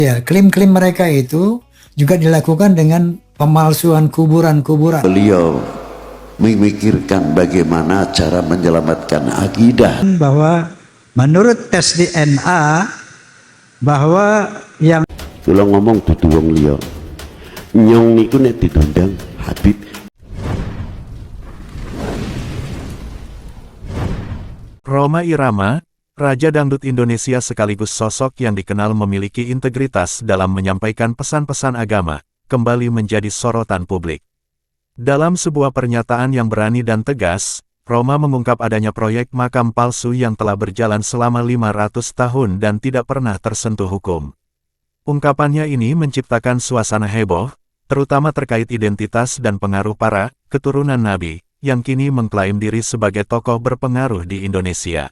Ya, klaim-klaim mereka itu juga dilakukan dengan pemalsuan kuburan-kuburan. Beliau memikirkan bagaimana cara menyelamatkan akidah. Bahwa menurut tes DNA, bahwa yang Kalau ngomong dudu wong liya, nyong niku nek ditundang Habib. Rhoma Irama, Raja Dangdut Indonesia sekaligus sosok yang dikenal memiliki integritas dalam menyampaikan pesan-pesan agama, kembali menjadi sorotan publik. Dalam sebuah pernyataan yang berani dan tegas, Rhoma mengungkap adanya proyek makam palsu yang telah berjalan selama 500 tahun dan tidak pernah tersentuh hukum. Ungkapannya ini menciptakan suasana heboh, terutama terkait identitas dan pengaruh para keturunan Nabi, yang kini mengklaim diri sebagai tokoh berpengaruh di Indonesia.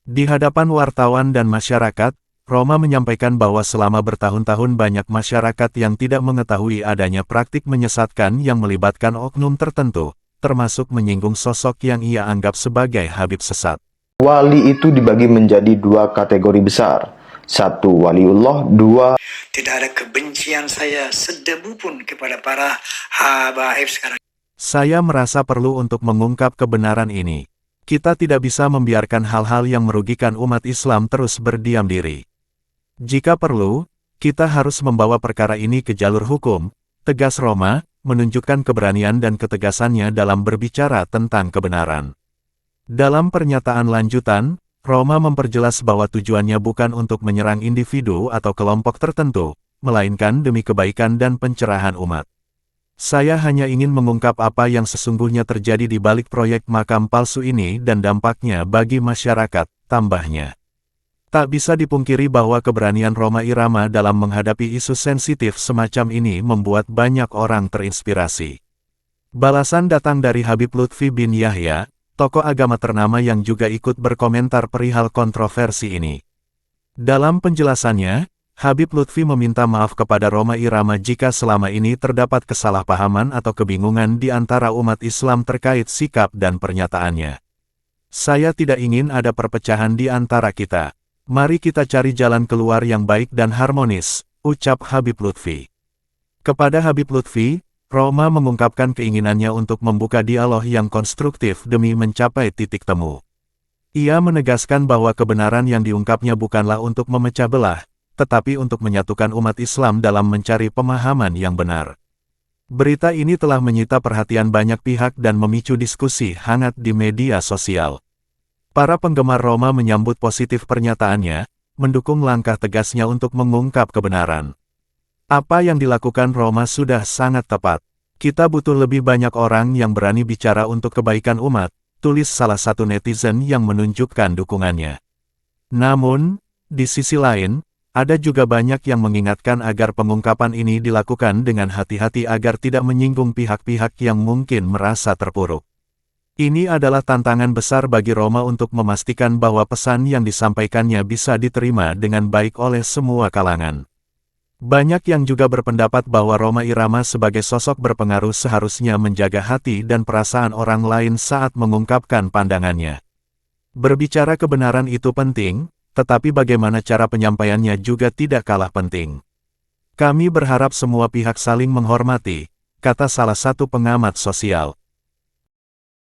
Di hadapan wartawan dan masyarakat, Rhoma menyampaikan bahwa selama bertahun-tahun banyak masyarakat yang tidak mengetahui adanya praktik menyesatkan yang melibatkan oknum tertentu, termasuk menyinggung sosok yang ia anggap sebagai Habib sesat. Wali itu dibagi menjadi dua kategori besar. Satu, waliullah. Dua, tidak ada kebencian saya sedebu pun kepada para habaib sekarang. Saya merasa perlu untuk mengungkap kebenaran ini. Kita tidak bisa membiarkan hal-hal yang merugikan umat Islam terus berdiam diri. Jika perlu, kita harus membawa perkara ini ke jalur hukum, tegas Rhoma, menunjukkan keberanian dan ketegasannya dalam berbicara tentang kebenaran. Dalam pernyataan lanjutan, Rhoma memperjelas bahwa tujuannya bukan untuk menyerang individu atau kelompok tertentu, melainkan demi kebaikan dan pencerahan umat. Saya hanya ingin mengungkap apa yang sesungguhnya terjadi di balik proyek makam palsu ini dan dampaknya bagi masyarakat, tambahnya. Tak bisa dipungkiri bahwa keberanian Rhoma Irama dalam menghadapi isu sensitif semacam ini membuat banyak orang terinspirasi. Balasan datang dari Habib Lutfi bin Yahya, tokoh agama ternama yang juga ikut berkomentar perihal kontroversi ini. Dalam penjelasannya, Habib Lutfi meminta maaf kepada Rhoma Irama jika selama ini terdapat kesalahpahaman atau kebingungan di antara umat Islam terkait sikap dan pernyataannya. Saya tidak ingin ada perpecahan di antara kita. Mari kita cari jalan keluar yang baik dan harmonis, ucap Habib Lutfi. Kepada Habib Lutfi, Rhoma mengungkapkan keinginannya untuk membuka dialog yang konstruktif demi mencapai titik temu. Ia menegaskan bahwa kebenaran yang diungkapnya bukanlah untuk memecah belah, tetapi untuk menyatukan umat Islam dalam mencari pemahaman yang benar. Berita ini telah menyita perhatian banyak pihak dan memicu diskusi hangat di media sosial. Para penggemar Rhoma menyambut positif pernyataannya, mendukung langkah tegasnya untuk mengungkap kebenaran. Apa yang dilakukan Rhoma sudah sangat tepat. Kita butuh lebih banyak orang yang berani bicara untuk kebaikan umat, tulis salah satu netizen yang menunjukkan dukungannya. Namun, di sisi lain, ada juga banyak yang mengingatkan agar pengungkapan ini dilakukan dengan hati-hati agar tidak menyinggung pihak-pihak yang mungkin merasa terpuruk. Ini adalah tantangan besar bagi Rhoma untuk memastikan bahwa pesan yang disampaikannya bisa diterima dengan baik oleh semua kalangan. Banyak yang juga berpendapat bahwa Rhoma Irama sebagai sosok berpengaruh seharusnya menjaga hati dan perasaan orang lain saat mengungkapkan pandangannya. Berbicara kebenaran itu penting, tetapi bagaimana cara penyampaiannya juga tidak kalah penting. Kami berharap semua pihak saling menghormati, kata salah satu pengamat sosial.